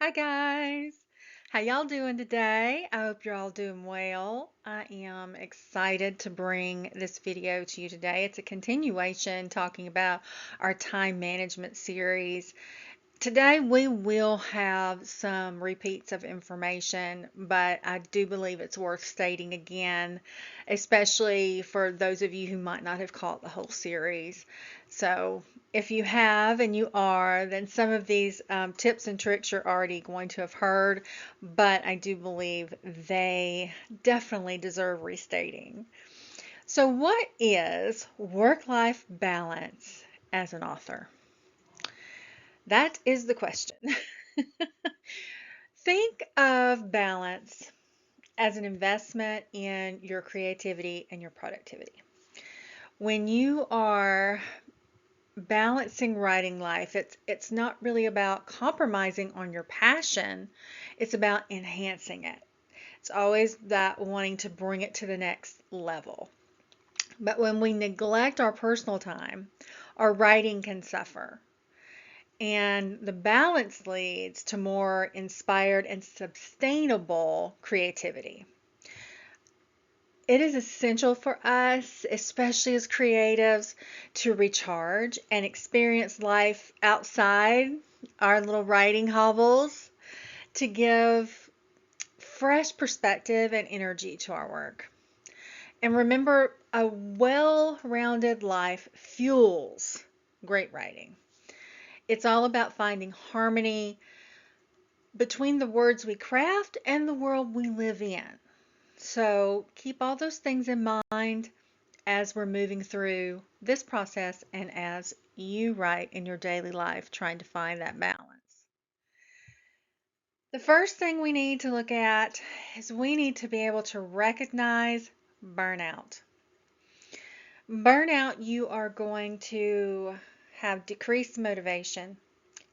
Hi guys. How y'all doing today? I hope you're all doing well. I am excited to bring this video to you today. It's a continuation talking about our time management series. Today we will have some repeats of information, but I do believe it's worth stating again, especially for those of you who might not have caught the whole series. So if you have and you are, then some of these tips and tricks you're already going to have heard, but I do believe they definitely deserve restating. So what is work-life balance as an author? That is the question. Think of balance as an investment in your creativity and your productivity. When you are balancing writing life, it's not really about compromising on your passion, it's about enhancing it. It's always that wanting to bring it to the next level. But when we neglect our personal time, our writing can suffer. And the balance leads to more inspired and sustainable creativity. It is essential for us, especially as creatives, to recharge and experience life outside our little writing hovels to give fresh perspective and energy to our work. And remember, a well-rounded life fuels great writing. It's all about finding harmony between the words we craft and the world we live in. So keep all those things in mind as we're moving through this process and as you write in your daily life, trying to find that balance. The first thing we need to look at is we need to be able to recognize burnout. Burnout, you are going to have decreased motivation,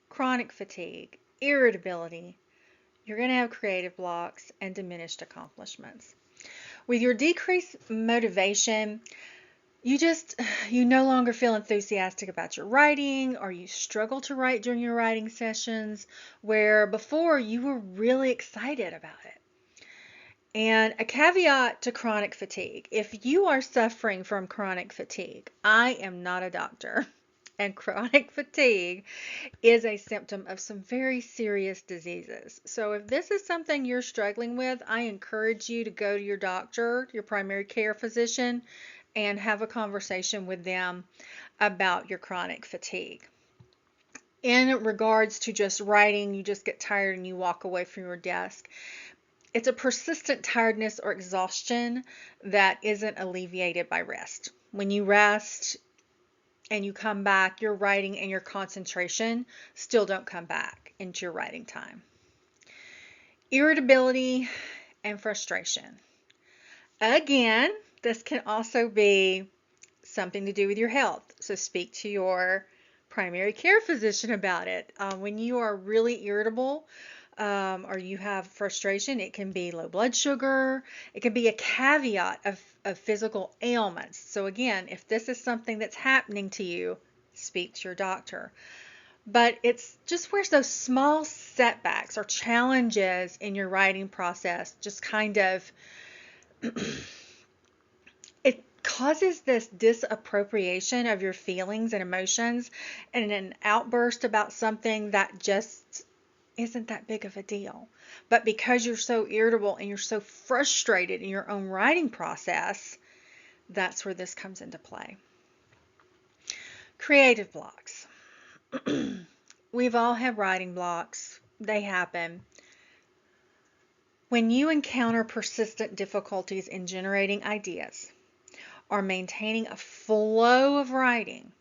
chronic fatigue, irritability. You're going to have creative blocks and diminished accomplishments. With your decreased motivation, you no longer feel enthusiastic about your writing, or you struggle to write during your writing sessions where before you were really excited about it. And a caveat to chronic fatigue. If you are suffering from chronic fatigue, I am not a doctor. And chronic fatigue is a symptom of some very serious diseases. So if this is something you're struggling with, I encourage you to go to your doctor, your primary care physician, and have a conversation with them about your chronic fatigue. In regards to just writing, you just get tired and you walk away from your desk. It's a persistent tiredness or exhaustion that isn't alleviated by rest. When you rest and you come back, your writing and your concentration still don't come back into your writing time. Irritability and frustration. Again, this can also be something to do with your health. So speak to your primary care physician about it. When you are really irritable or you have frustration, it can be low blood sugar. It can be a caveat of physical ailments. So again, if this is something that's happening to you, speak to your doctor. But it's just where those small setbacks or challenges in your writing process just kind of it causes this disappropriation of your feelings and emotions and an outburst about something that just isn't that big of a deal. But because you're so irritable and you're so frustrated in your own writing process, that's where this comes into play. Creative blocks. We've all had writing blocks. They happen. When you encounter persistent difficulties in generating ideas, or maintaining a flow of writing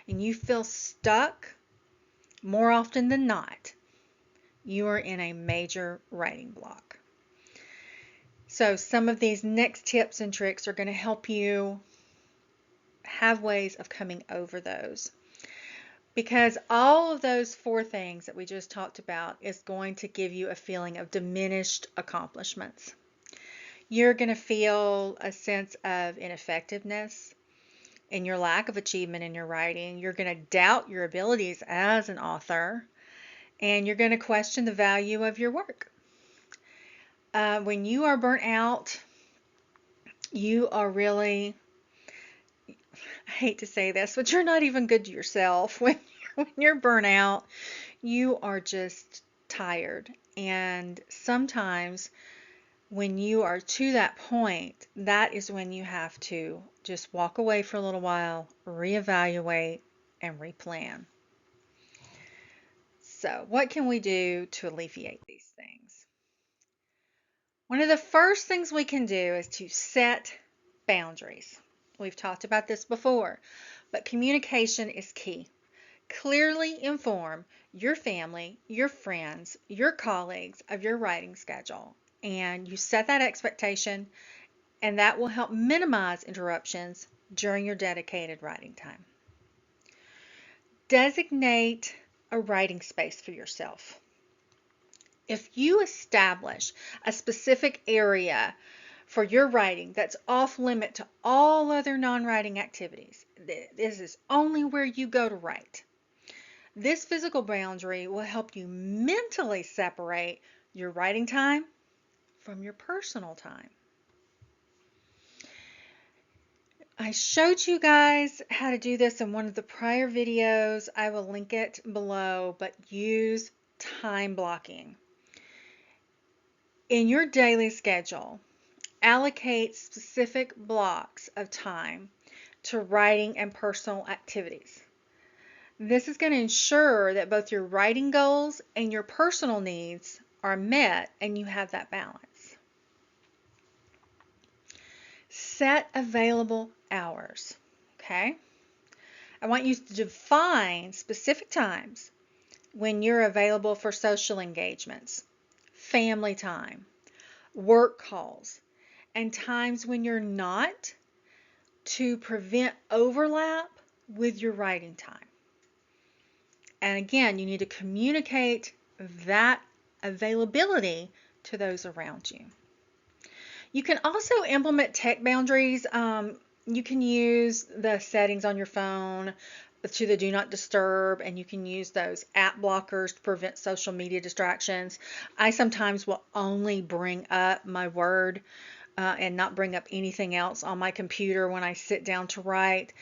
and you feel stuck, more often than not, you are in a major writing block. So some of these next tips and tricks are going to help you have ways of coming over those. Because all of those four things that we just talked about is going to give you a feeling of diminished accomplishments. You're going to feel a sense of ineffectiveness in your lack of achievement in your writing. You're going to doubt your abilities as an author, and you're going to question the value of your work. When you are burnt out, you are really, I hate to say this, but you're not even good to yourself. When you're burnt out, you are just tired. And sometimes when you are to that point, that is when you have to just walk away for a little while, reevaluate, and replan. So, what can we do to alleviate these things? One of the first things we can do is to set boundaries. We've talked about this before, but communication is key. Clearly inform your family, your friends, your colleagues of your writing schedule, and you set that expectation, and that will help minimize interruptions during your dedicated writing time. Designate a writing space for yourself. If you establish a specific area for your writing that's off limit to all other non-writing activities, this is only where you go to write. This physical boundary will help you mentally separate your writing time from your personal time. I showed you guys how to do this in one of the prior videos. I will link it below, but use time blocking. In your daily schedule, allocate specific blocks of time to writing and personal activities. This is going to ensure that both your writing goals and your personal needs are met and you have that balance. Set available hours, okay? I want you to define specific times when you're available for social engagements, family time, work calls, and times when you're not, to prevent overlap with your writing time. And again, you need to communicate that availability to those around you. You can also implement tech boundaries. You can use the settings on your phone to the do not disturb, and you can use those app blockers to prevent social media distractions. I sometimes will only bring up my Word and not bring up anything else on my computer when I sit down to write.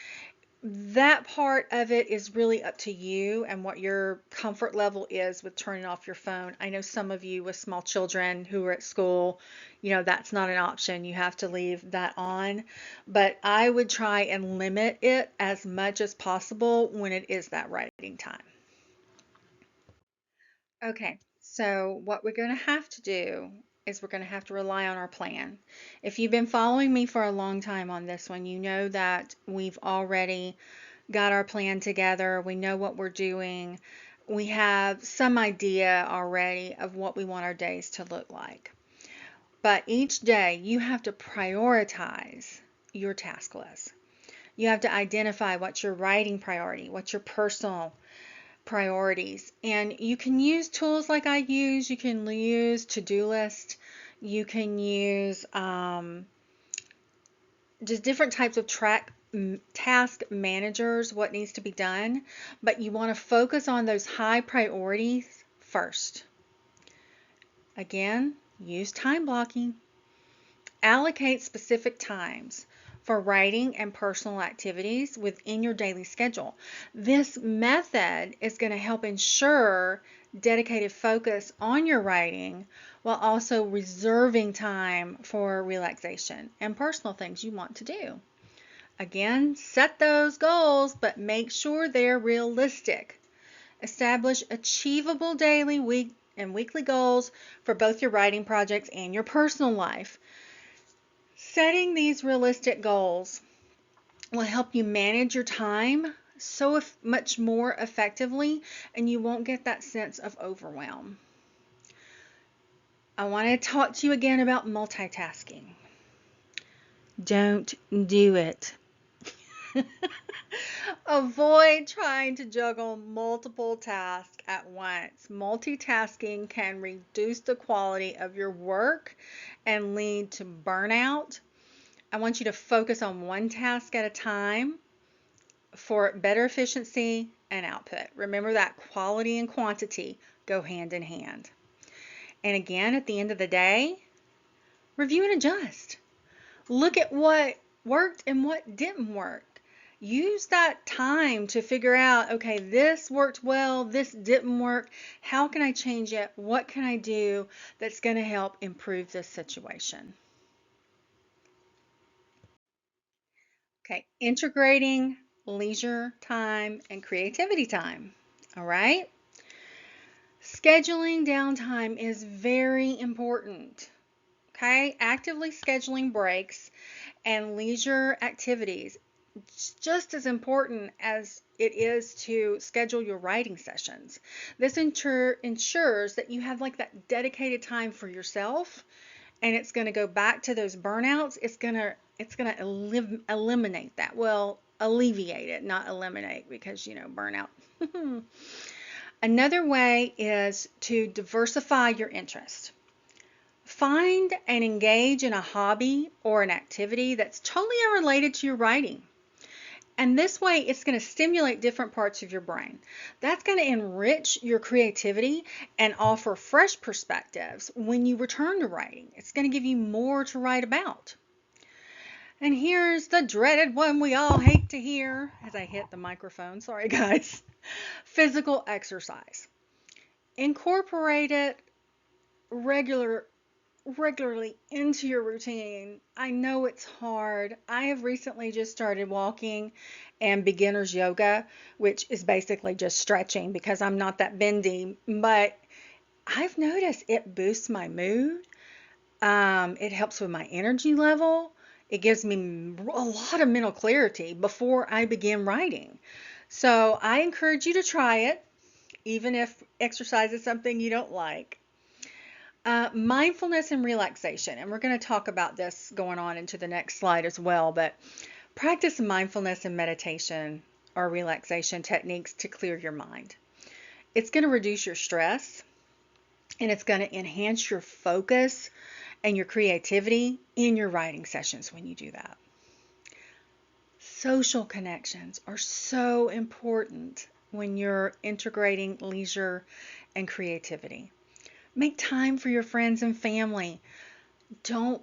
That part of it is really up to you and what your comfort level is with turning off your phone. I know some of you with small children who are at school, that's not an option. You have to leave that on. But I would try and limit it as much as possible when it is that writing time. Okay, so what we're going to have to do is we're going to have to rely on our plan. If you've been following me for a long time on this one, you know that we've already got our plan together. We know what we're doing. We have some idea already of what we want our days to look like. But each day you have to prioritize your task list. You have to identify what's your writing priority, what's your personal priorities. And you can use tools like I use. You can use to-do list. You can use just different types of task managers, what needs to be done. But you want to focus on those high priorities first. Again, use time blocking. Allocate specific times for writing and personal activities within your daily schedule. This method is going to help ensure dedicated focus on your writing while also reserving time for relaxation and personal things you want to do. Again, set those goals, but make sure they're realistic. Establish achievable daily, week, and weekly goals for both your writing projects and your personal life. Setting these realistic goals will help you manage your time so much more effectively, and you won't get that sense of overwhelm. I want to talk to you again about multitasking. Don't do it. Avoid trying to juggle multiple tasks at once. Multitasking can reduce the quality of your work and lead to burnout. I want you to focus on one task at a time for better efficiency and output. Remember that quality and quantity go hand in hand. And again, at the end of the day, review and adjust. Look at what worked and what didn't work. Use that time to figure out, okay, this worked well, this didn't work. How can I change it? What can I do that's going to help improve this situation? Okay, integrating leisure time and creativity time. All right. Scheduling downtime is very important. Okay, actively scheduling breaks and leisure activities is just as important as it is to schedule your writing sessions. This ensures that you have like that dedicated time for yourself, and it's going to go back to those burnouts. It's going to eliminate that. Well, alleviate it, not eliminate, because burnout. Another way is to diversify your interest. Find and engage in a hobby or an activity that's totally unrelated to your writing. And this way, it's going to stimulate different parts of your brain. That's going to enrich your creativity and offer fresh perspectives when you return to writing. It's going to give you more to write about. And here's the dreaded one we all hate to hear as I hit the microphone. Sorry, guys. Physical exercise. Incorporate it regularly into your routine. I know it's hard. I have recently just started walking and beginner's yoga, which is basically just stretching because I'm not that bendy, but I've noticed it boosts my mood. It helps with my energy level. It gives me a lot of mental clarity before I begin writing. So I encourage you to try it, even if exercise is something you don't like. Mindfulness and relaxation, and we're going to talk about this going on into the next slide as well, but practice mindfulness and meditation or relaxation techniques to clear your mind. It's going to reduce your stress, and it's going to enhance your focus and your creativity in your writing sessions when you do that. Social connections are so important when you're integrating leisure and creativity. Make time for your friends and family. Don't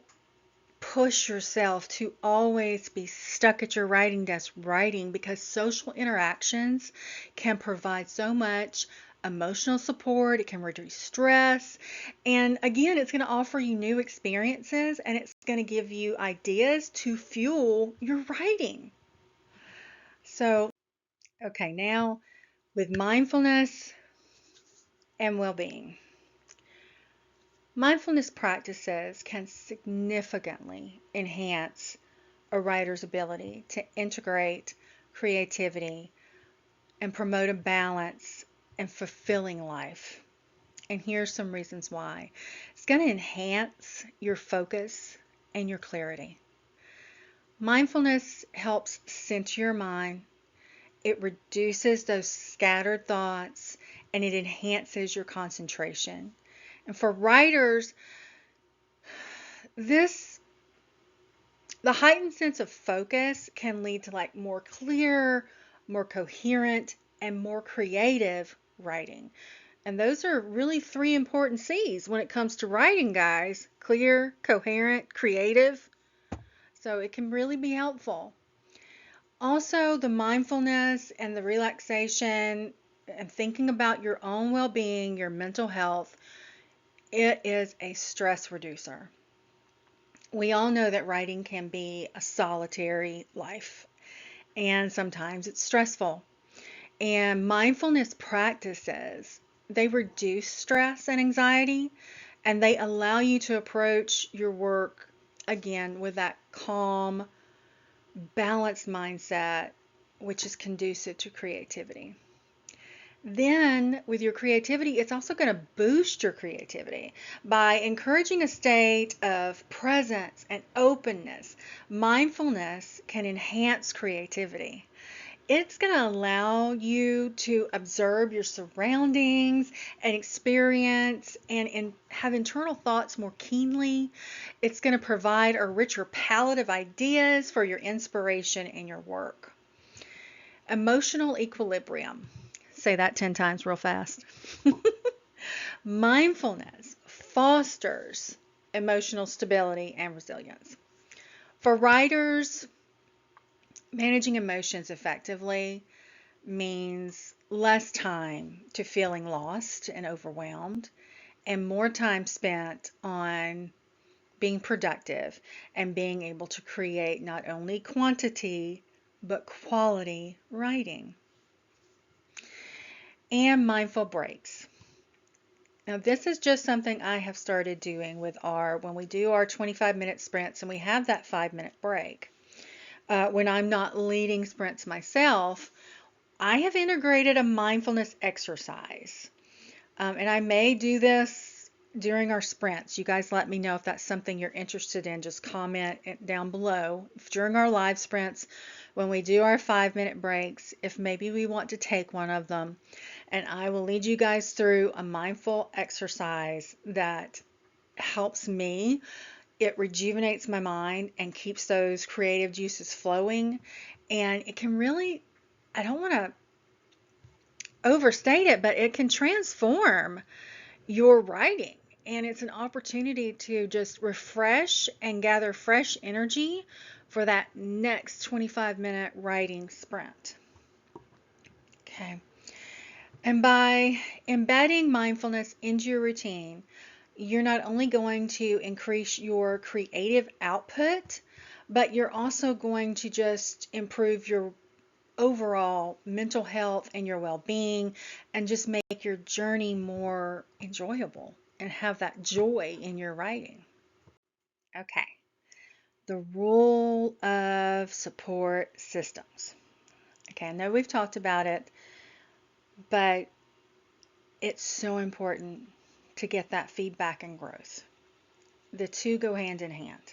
push yourself to always be stuck at your writing desk writing, because social interactions can provide so much emotional support. It can reduce stress. And again, it's going to offer you new experiences, and it's going to give you ideas to fuel your writing. So, okay, now with mindfulness and well-being. Mindfulness practices can significantly enhance a writer's ability to integrate creativity and promote a balance and fulfilling life. And here's some reasons why. It's going to enhance your focus and your clarity. Mindfulness helps center your mind. It reduces those scattered thoughts, and it enhances your concentration. And for writers, the heightened sense of focus can lead to like more clear, more coherent, and more creative writing. And those are really three important C's when it comes to writing, guys. Clear, coherent, creative. So it can really be helpful. Also, the mindfulness and the relaxation and thinking about your own well-being, your mental health, it is a stress reducer. We all know that writing can be a solitary life, and sometimes it's stressful. And mindfulness practices, they reduce stress and anxiety, and they allow you to approach your work again with that calm, balanced mindset, which is conducive to creativity. Then, with your creativity, it's also going to boost your creativity by encouraging a state of presence and openness. Mindfulness can enhance creativity. It's going to allow you to observe your surroundings and experience and have internal thoughts more keenly. It's going to provide a richer palette of ideas for your inspiration in your work. Emotional equilibrium. Say that 10 times real fast. Mindfulness fosters emotional stability and resilience. For writers, managing emotions effectively means less time to feeling lost and overwhelmed, and more time spent on being productive and being able to create not only quantity but quality writing. And mindful breaks. Now, this is just something I have started doing with when we do our 25-minute sprints and we have that 5-minute break. When I'm not leading sprints myself, I have integrated a mindfulness exercise. And I may do this during our sprints. You guys let me know if that's something you're interested in. Just comment down below during our live sprints when we do our 5-minute breaks, if maybe we want to take one of them. And I will lead you guys through a mindful exercise that helps me. It rejuvenates my mind and keeps those creative juices flowing. And it can really, I don't want to overstate it, but it can transform your writing. And it's an opportunity to just refresh and gather fresh energy for that next 25-minute writing sprint. Okay. And by embedding mindfulness into your routine, you're not only going to increase your creative output, but you're also going to just improve your overall mental health and your well-being and just make your journey more enjoyable and have that joy in your writing. Okay, the role of support systems. Okay, I know we've talked about it, but it's so important to get that feedback and growth. The two go hand in hand.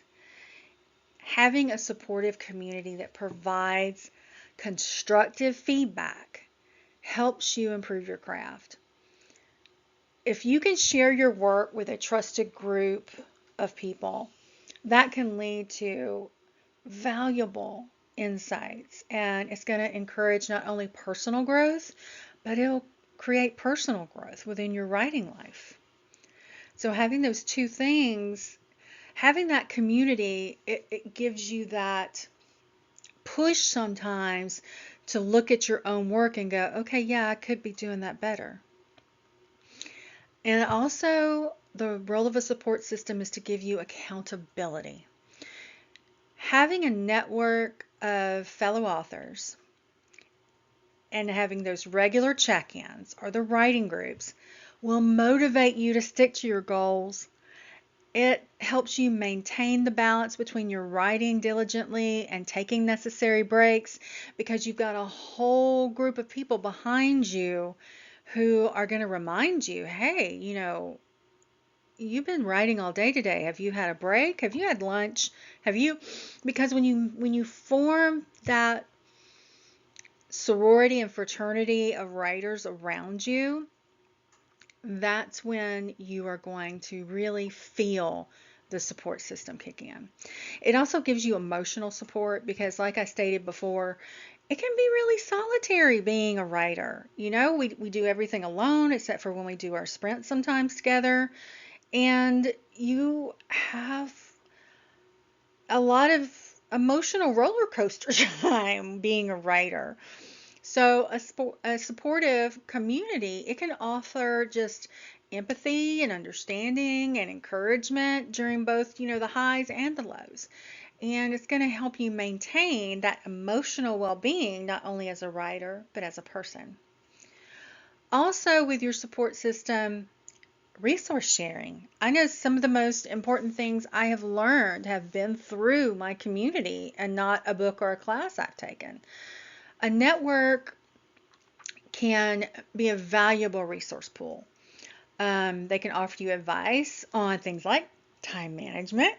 Having a supportive community that provides constructive feedback helps you improve your craft. If you can share your work with a trusted group of people, that can lead to valuable insights, and it's going to encourage not only personal growth, but it'll create personal growth within your writing life. So having those two things, having that community, it gives you that push sometimes to look at your own work and go, okay, yeah, I could be doing that better. And also, the role of a support system is to give you accountability. Having a network of fellow authors and having those regular check-ins or the writing groups will motivate you to stick to your goals. It helps you maintain the balance between your writing diligently and taking necessary breaks because you've got a whole group of people behind you who are going to remind you, hey, you've been writing all day today. Have you had a break? Have you had lunch? Because when you form that sorority and fraternity of writers around you, that's when you are going to really feel the support system kick in. It also gives you emotional support because, like I stated before, it can be really solitary being a writer. We do everything alone except for when we do our sprints sometimes together. And you have a lot of emotional roller coaster time being a writer. So a supportive community, it can offer just empathy and understanding and encouragement during both, the highs and the lows. And it's going to help you maintain that emotional well-being, not only as a writer, but as a person. Also, with your support system, resource sharing. I know some of the most important things I have learned have been through my community and not a book or a class I've taken. A network can be a valuable resource pool. They can offer you advice on things like time management,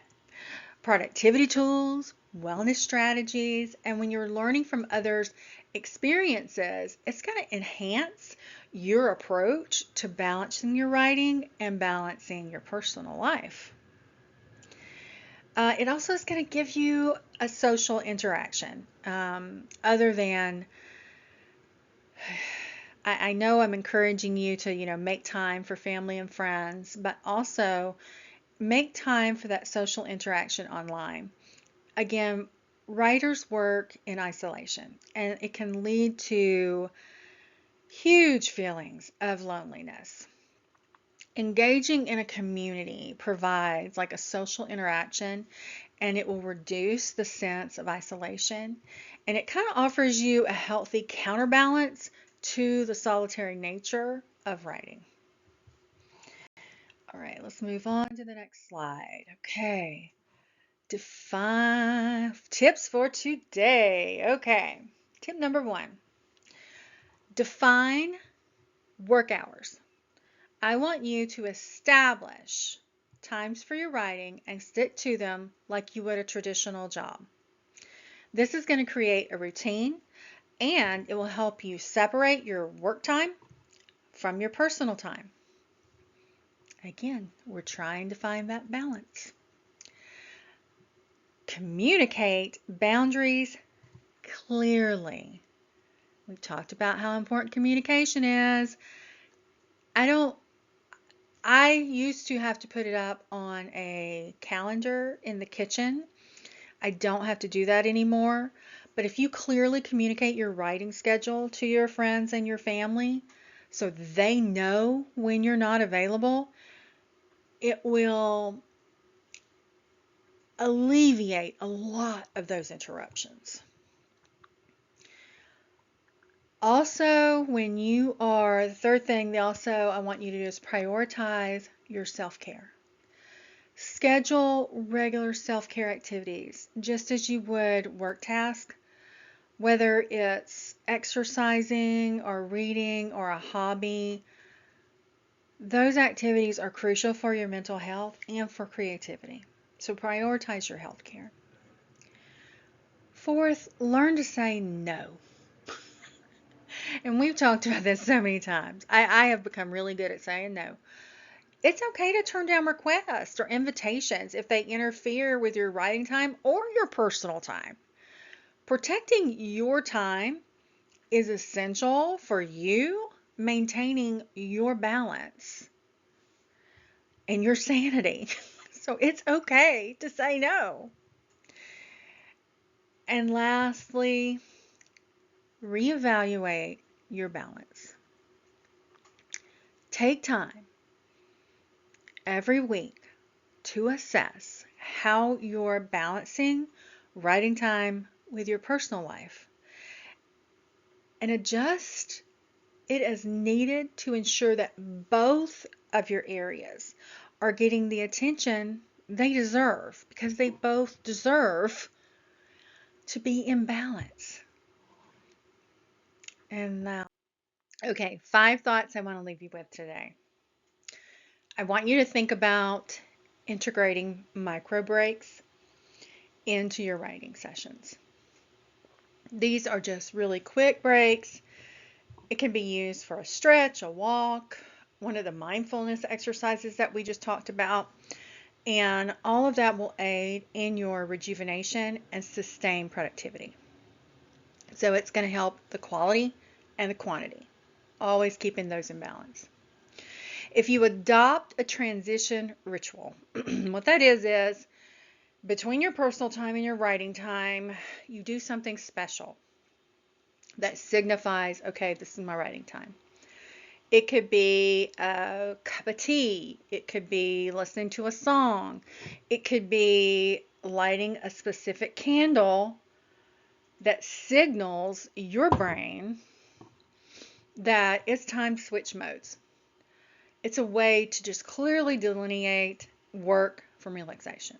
productivity tools, wellness strategies, and when you're learning from others' experiences, it's going to enhance your approach to balancing your writing and balancing your personal life. It also is going to give you a social interaction other than I know I'm encouraging you to, make time for family and friends, but also make time for that social interaction online. Again, writers work in isolation, and it can lead to huge feelings of loneliness. Engaging in a community provides like a social interaction, and it will reduce the sense of isolation, and it kind of offers you a healthy counterbalance to the solitary nature of writing. All right, let's move on to the next slide. Okay, define tips for today. Okay, tip number 1, define work hours. I want you to establish times for your writing and stick to them like you would a traditional job. This is going to create a routine, and it will help you separate your work time from your personal time. Again, we're trying to find that balance. Communicate boundaries clearly. We've talked about how important communication is. I used to have to put it up on a calendar in the kitchen. I don't have to do that anymore. But if you clearly communicate your writing schedule to your friends and your family so they know when you're not available, it will alleviate a lot of those interruptions. Also, the third thing I want you to do is prioritize your self-care. Schedule regular self-care activities, just as you would work tasks, whether it's exercising or reading or a hobby. Those activities are crucial for your mental health and for creativity. So prioritize your health care. Fourth, learn to say no. And we've talked about this so many times. I have become really good at saying no. It's okay to turn down requests or invitations if they interfere with your writing time or your personal time. Protecting your time is essential for you maintaining your balance and your sanity. So it's okay to say no. And lastly, reevaluate your balance. Take time every week to assess how you're balancing writing time with your personal life and adjust it as needed to ensure that both of your areas are getting the attention they deserve, because they both deserve to be in balance. And now, okay, 5 thoughts I want to leave you with today. I want you to think about integrating micro breaks into your writing sessions. These are just really quick breaks. It can be used for a stretch, a walk, one of the mindfulness exercises that we just talked about, and all of that will aid in your rejuvenation and sustain productivity. So it's going to help the quality and the quantity, always keeping those in balance. If you adopt a transition ritual, what that is between your personal time and your writing time, you do something special that signifies, okay, this is my writing time. It could be a cup of tea. It could be listening to a song. It could be lighting a specific candle that signals your brain that it's time to switch modes. It's a way to just clearly delineate work from relaxation.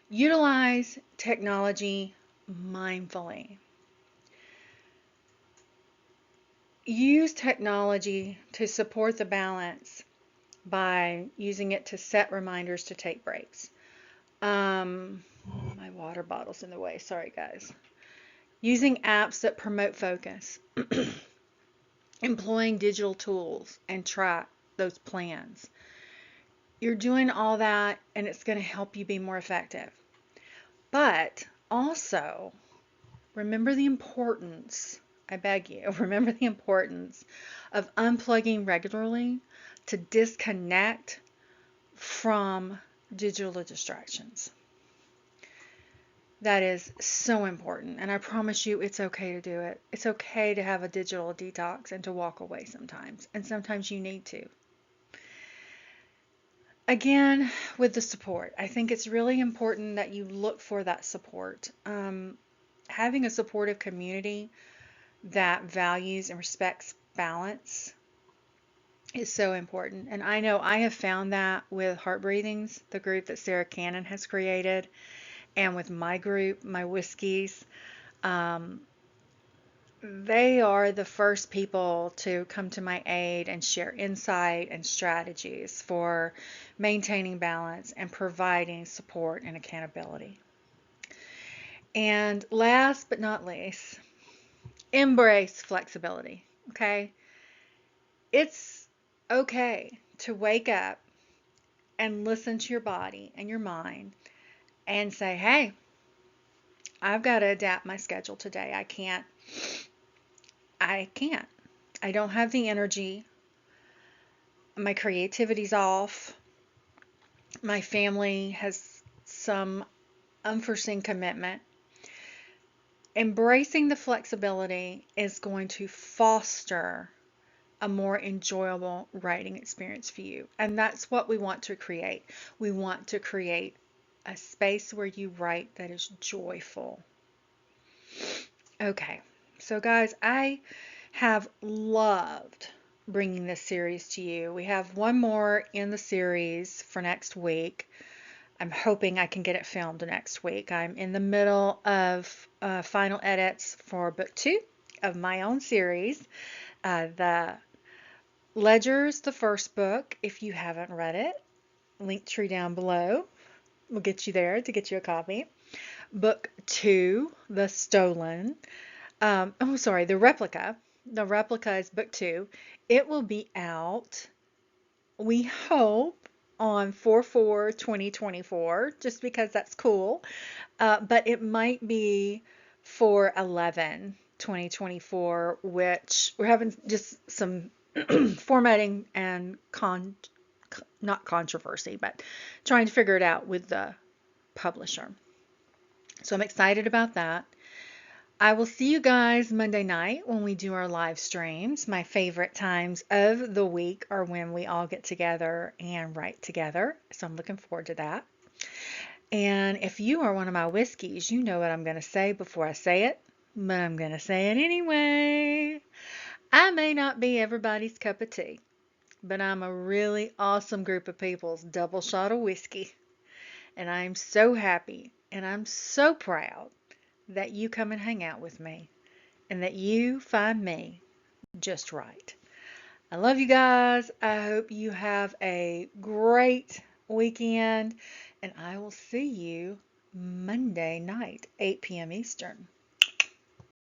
Utilize technology mindfully. Use technology to support the balance by using it to set reminders to take breaks. My water bottle's in the way. Sorry, guys. Using apps that promote focus. Employing digital tools and track those plans. You're doing all that, and it's going to help you be more effective. But also, remember the importance I beg you, remember the importance of unplugging regularly to disconnect from digital distractions. That is so important. And I promise you, it's okay to do it. It's okay to have a digital detox and to walk away sometimes. And sometimes you need to. Again, with the support, I think it's really important that you look for that support. Having a supportive community that values and respects balance is so important. And I know I have found that with Heart Breathings, the group that Sarah Cannon has created, and with my group, my Whiskeys. Um, they are the first people to come to my aid and share insight and strategies for maintaining balance and providing support and accountability. And last but not least, embrace flexibility. Okay? It's okay to wake up and listen to your body and your mind and say, hey, I've got to adapt my schedule today. I can't. I don't have the energy. My creativity's off. My family has some unforeseen commitment. Embracing the flexibility is going to foster a more enjoyable writing experience for you. And that's what we want to create. We want to create a space where you write that is joyful. Okay, so guys, I have loved bringing this series to you. We have one more in the series for next week. I'm hoping I can get it filmed next week. I'm in the middle of final edits for book 2 of my own series. The Ledger's the first book. If you haven't read it, link tree down below will get you there to get you a copy. Book 2, The Stolen. The Replica. The Replica is book 2. It will be out, we hope, on 4/4/2024, just because that's cool. But it might be 4/11/2024, which we're having just some formatting and not controversy, but trying to figure it out with the publisher. So I'm excited about that. I will see you guys Monday night when we do our live streams. My favorite times of the week are when we all get together and write together. So I'm looking forward to that. And if you are one of my Whiskeys, you know what I'm going to say before I say it, but I'm going to say it anyway. I may not be everybody's cup of tea, but I'm a really awesome group of people's double shot of whiskey. And I'm so happy and I'm so proud that you come and hang out with me and that you find me just right. I love you guys. I hope you have a great weekend, and I will see you Monday night, 8 p.m. Eastern.